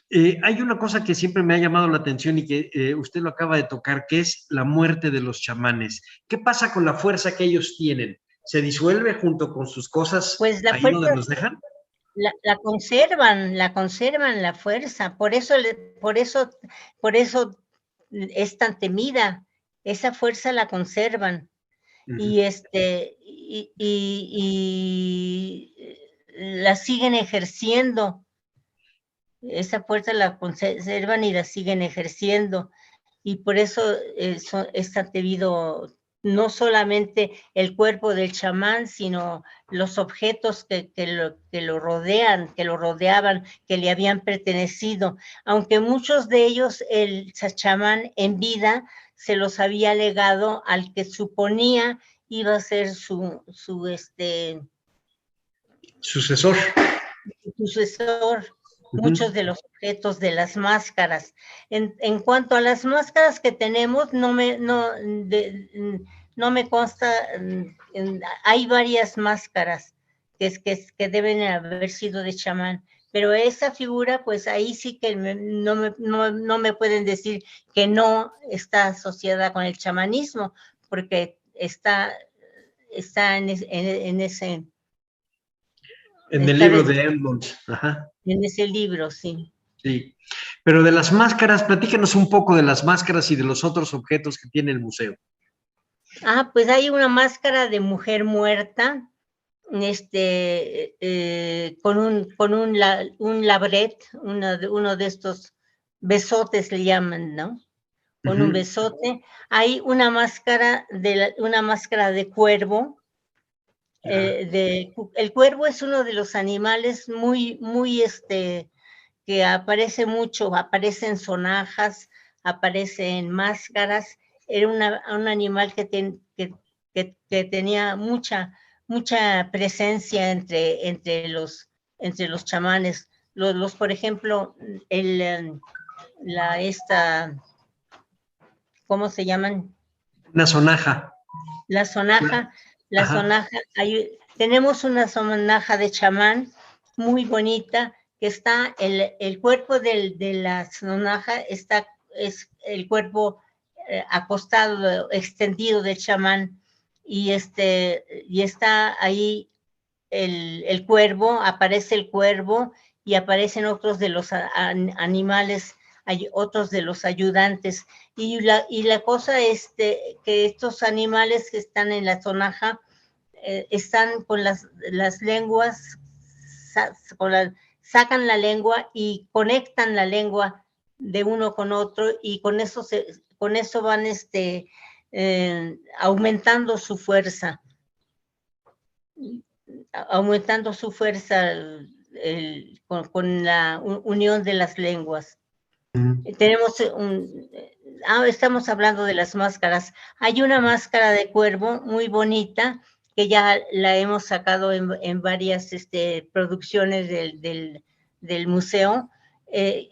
hay una cosa que siempre me ha llamado la atención y que usted lo acaba de tocar, que es la muerte de los chamanes. ¿Qué pasa con la fuerza que ellos tienen? ¿Se disuelve junto con sus cosas pues la ahí fuerza, donde nos dejan? La conservan la fuerza, por eso es tan temida, esa fuerza la conservan. Y la siguen ejerciendo, esa fuerza la conservan y la siguen ejerciendo, y por eso es tan temido no solamente el cuerpo del chamán, sino los objetos que lo rodeaban, que le habían pertenecido, aunque muchos de ellos el chamán en vida se los había legado al que suponía iba a ser su sucesor. Muchos de los objetos de las máscaras. En cuanto a las máscaras que tenemos, no me consta, hay varias máscaras que deben haber sido de chamán, pero esa figura, pues ahí sí que no me pueden decir que no está asociada con el chamanismo, porque está en ese... En el libro de Emmons. Ajá. En ese libro, sí. Sí. Pero de las máscaras, platícanos un poco de las máscaras y de los otros objetos que tiene el museo. Pues hay una máscara de mujer muerta, con un labret, uno de estos besotes le llaman, ¿no? Con un besote. Hay una máscara de cuervo. El cuervo es uno de los animales muy que aparece mucho, aparece en sonajas, aparece en máscaras. Era un animal que tenía mucha presencia entre los chamanes. Por ejemplo, ¿cómo se llaman? Una sonaja. La sonaja. Tenemos una sonaja de chamán muy bonita, que está el cuerpo de la sonaja, es el cuerpo acostado, extendido del chamán, y está ahí el cuervo, aparece el cuervo, y aparecen otros de los animales, hay otros de los ayudantes, y la cosa es que estos animales que están en la sonaja están con las lenguas sacan la lengua y conectan la lengua de uno con otro, y con eso van aumentando su fuerza. Aumentando su fuerza con la unión de las lenguas. Tenemos estamos hablando de las máscaras. Hay una máscara de cuervo muy bonita que ya la hemos sacado en varias producciones del museo, que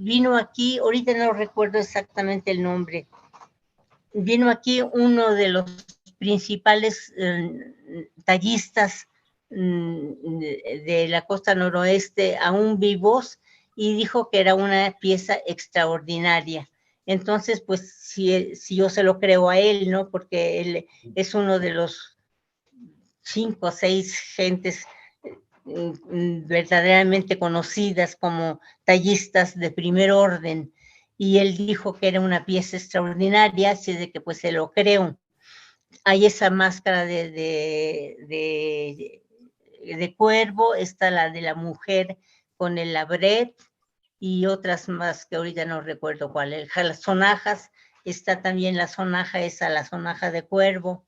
vino aquí, ahorita no recuerdo exactamente el nombre, vino aquí uno de los principales tallistas de la costa noroeste, aún vivos, y dijo que era una pieza extraordinaria. Entonces, pues, si yo se lo creo a él, ¿no? Porque él es uno de los 5 o 6 gentes verdaderamente conocidas como tallistas de primer orden, y él dijo que era una pieza extraordinaria, así de que pues se lo creo. Hay esa máscara de cuervo, está la de la mujer con el labret, y otras más que ahorita no recuerdo cuál. Las sonajas, está también la sonaja la sonaja de cuervo,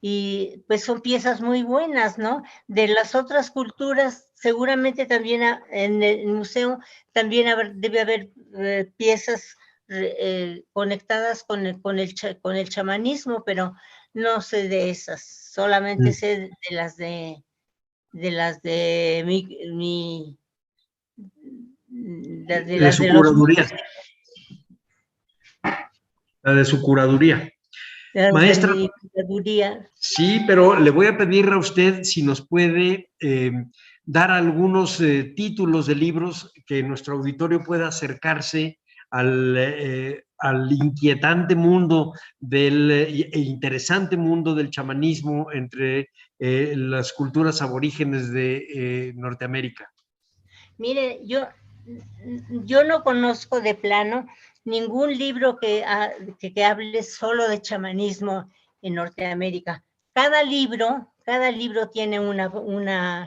y pues son piezas muy buenas, ¿no? De las otras culturas, seguramente también en el museo también debe haber piezas conectadas con el chamanismo, pero no sé de esas, solamente sé de las de su curaduría. La de su curaduría. Maestra, sí, pero le voy a pedir a usted si nos puede dar algunos títulos de libros que nuestro auditorio pueda acercarse al inquietante mundo e interesante mundo del chamanismo entre las culturas aborígenes de Norteamérica. Mire, yo no conozco de plano ningún libro que hable solo de chamanismo en Norteamérica. Cada libro tiene un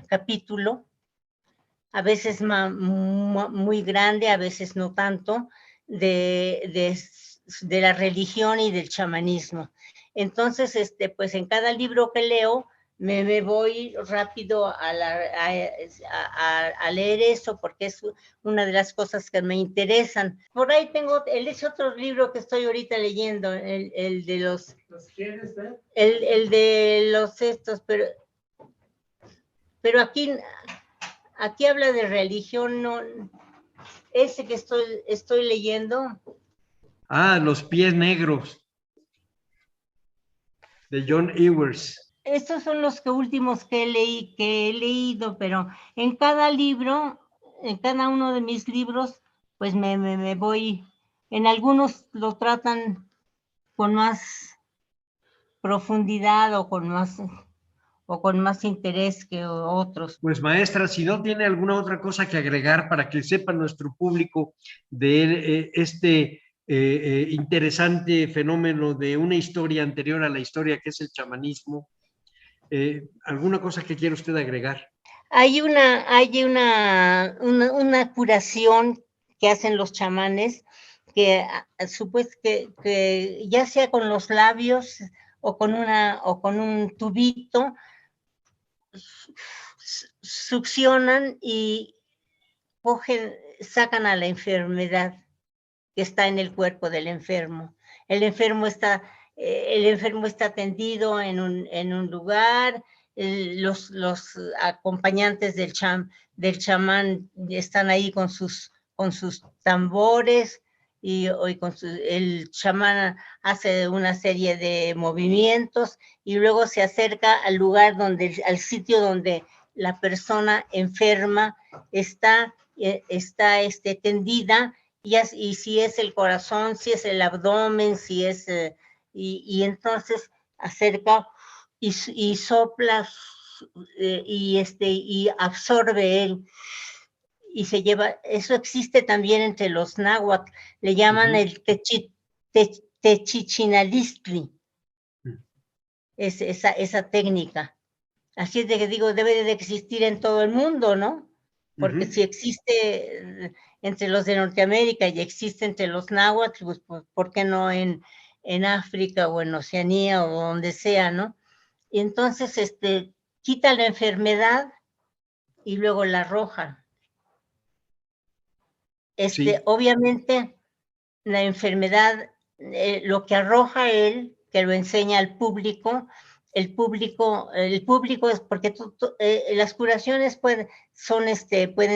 capítulo, a veces muy grande, a veces no tanto, de la religión y del chamanismo. Entonces, pues en cada libro que leo, me voy rápido a leer eso, porque es una de las cosas que me interesan. Por ahí tengo ese otro libro que estoy ahorita leyendo, el de los... ¿Quieres ver? El de los estos, pero aquí habla de religión, no... Ese que estoy leyendo. Los pies negros, de John Ewers. Estos son los últimos que he leído, pero en cada libro, en cada uno de mis libros, pues me voy, en algunos lo tratan con más profundidad o con más interés que otros. Pues maestra, si no tiene alguna otra cosa que agregar para que sepa nuestro público de este interesante fenómeno de una historia anterior a la historia que es el chamanismo, ¿alguna cosa que quiera usted agregar? Hay una curación que hacen los chamanes, que ya sea con los labios o con un tubito, succionan y sacan a la enfermedad que está en el cuerpo del enfermo. El enfermo está tendido en un lugar, los acompañantes del chamán están ahí con sus tambores, y el chamán hace una serie de movimientos, y luego se acerca al al sitio donde la persona enferma está tendida, y si es el corazón, si es el abdomen, si es... y entonces acerca y sopla y absorbe él, y se lleva. Eso existe también entre los náhuatl, le llaman el techichinalistli, esa técnica. Así es de que digo, debe de existir en todo el mundo, ¿no? Porque si existe entre los de Norteamérica y existe entre los náhuatl, pues ¿por qué no en África o en Oceanía o donde sea, ¿no? Y entonces, quita la enfermedad y luego la arroja. Sí, Obviamente, la enfermedad, lo que arroja él, que lo enseña al público, el público es porque las curaciones pueden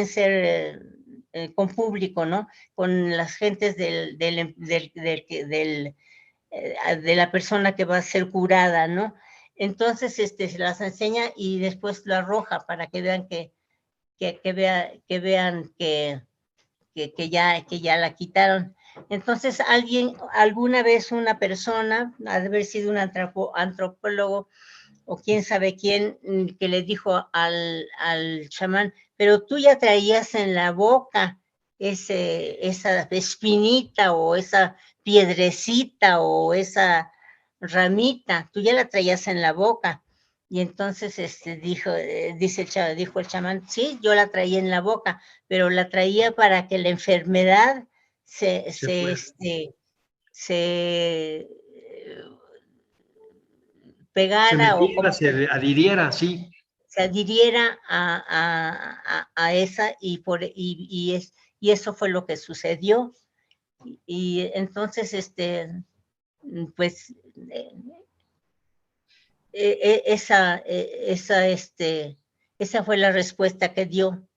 ser con público, ¿no? Con las gentes de la persona que va a ser curada, ¿no? Entonces, se las enseña y después lo arroja para que vean que ya la quitaron. Entonces, alguna vez una persona, ha de haber sido un antropólogo o quién sabe quién, que le dijo al chamán, pero tú ya traías en la boca esa espinita o esa piedrecita o esa ramita, tú ya la traías en la boca. Y entonces dijo el chamán, sí, yo la traía en la boca, pero la traía para que la enfermedad se pegara o como se adhiriera, sí. se adhiriera a esa y eso fue lo que sucedió. Y entonces, pues, esa fue la respuesta que dio.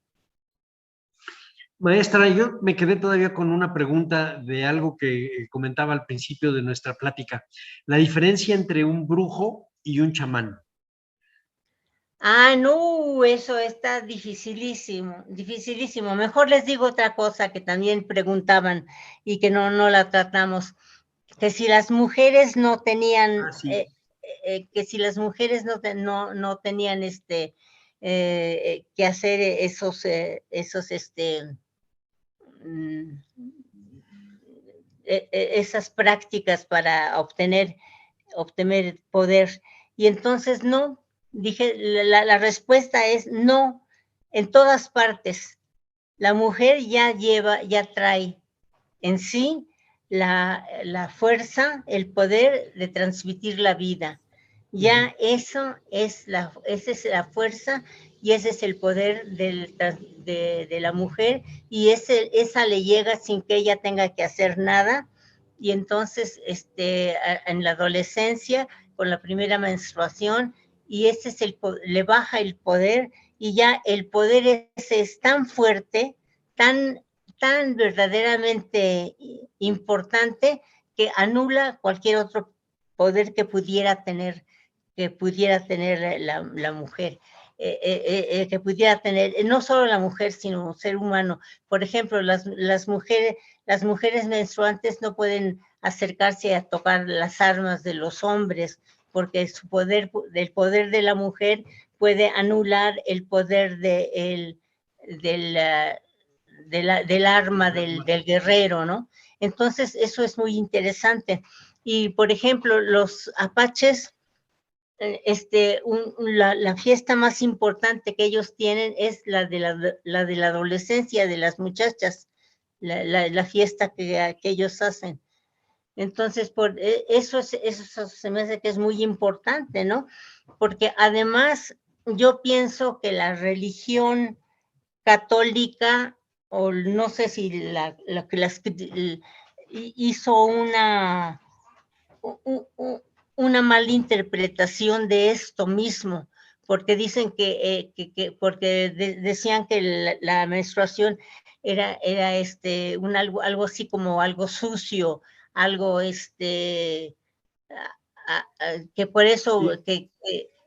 Maestra, yo me quedé todavía con una pregunta de algo que comentaba al principio de nuestra plática. La diferencia entre un brujo y un chamán. Ah, no, eso está dificilísimo, dificilísimo. Mejor les digo otra cosa que también preguntaban y que no la tratamos, que si las mujeres no tenían, que si las mujeres no tenían que hacer esas prácticas para obtener poder. Y entonces no, dije, la respuesta es no, en todas partes. La mujer ya trae en sí la fuerza, el poder de transmitir la vida. Ya esa es la fuerza y ese es el poder de la mujer y esa le llega sin que ella tenga que hacer nada. Y entonces, en la adolescencia, con la primera menstruación, y ese es le baja el poder y ya el poder ese es tan fuerte, tan verdaderamente importante que anula cualquier otro poder que pudiera tener la mujer, que pudiera tener no solo la mujer, sino un ser humano. Por ejemplo, las mujeres menstruantes no pueden acercarse a tocar las armas de los hombres, porque el poder de la mujer puede anular el poder del arma del guerrero, ¿no? Entonces, eso es muy interesante. Y, por ejemplo, los apaches, la fiesta más importante que ellos tienen es la de la adolescencia de las muchachas, la fiesta que ellos hacen. Entonces, eso se me hace que es muy importante, ¿no? Porque además yo pienso que la religión católica, o no sé si hizo una mala interpretación de esto mismo, porque dicen porque decían que la menstruación era algo así como algo sucio, algo que por eso que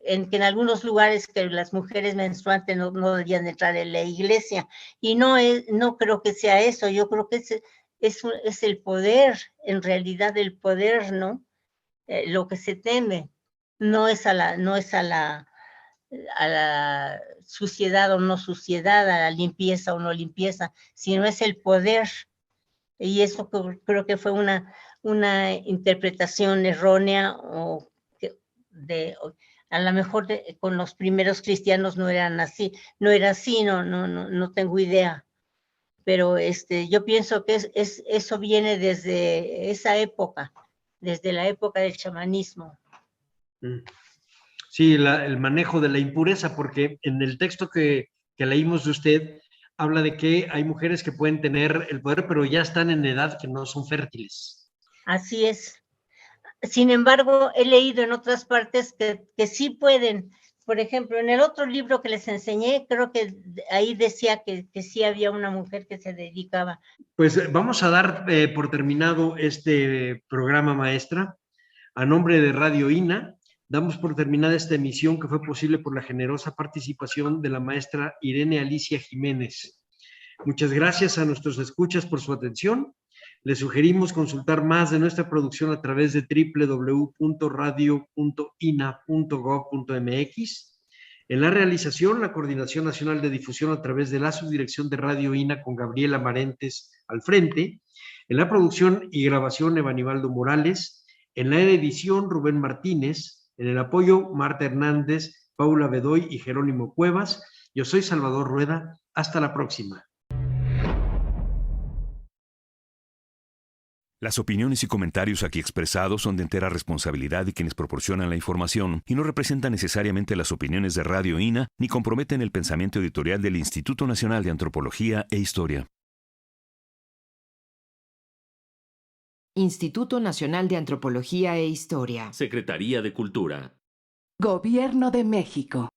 en algunos lugares que las mujeres menstruantes no debían entrar en la iglesia, y no creo que sea eso, yo creo que es el poder, en realidad el poder, ¿no? Lo que se teme no es a la suciedad o no suciedad, a la limpieza o no limpieza, sino es el poder. Y eso creo que fue una interpretación errónea A lo mejor con los primeros cristianos no eran así, no tengo idea. Pero yo pienso que eso viene desde esa época, desde la época del chamanismo. Sí, el manejo de la impureza, porque en el texto que leímos de usted, habla de que hay mujeres que pueden tener el poder, pero ya están en edad que no son fértiles. Así es. Sin embargo, he leído en otras partes que sí pueden. Por ejemplo, en el otro libro que les enseñé, creo que ahí decía que sí había una mujer que se dedicaba. Pues vamos a dar por terminado este programa, maestra. A nombre de Radio INA, damos por terminada esta emisión que fue posible por la generosa participación de la maestra Irene Alicia Jiménez. Muchas gracias a nuestros escuchas por su atención. Les sugerimos consultar más de nuestra producción a través de www.radio.ina.gov.mx. En la realización, la Coordinación Nacional de Difusión a través de la Subdirección de Radio INA con Gabriela Marentes al frente. En la producción y grabación, Evanibaldo Morales. En la edición, Rubén Martínez. En el apoyo, Marta Hernández, Paula Bedoy y Jerónimo Cuevas. Yo soy Salvador Rueda. Hasta la próxima. Las opiniones y comentarios aquí expresados son de entera responsabilidad de quienes proporcionan la información y no representan necesariamente las opiniones de Radio INA ni comprometen el pensamiento editorial del Instituto Nacional de Antropología e Historia. Instituto Nacional de Antropología e Historia. Secretaría de Cultura. Gobierno de México.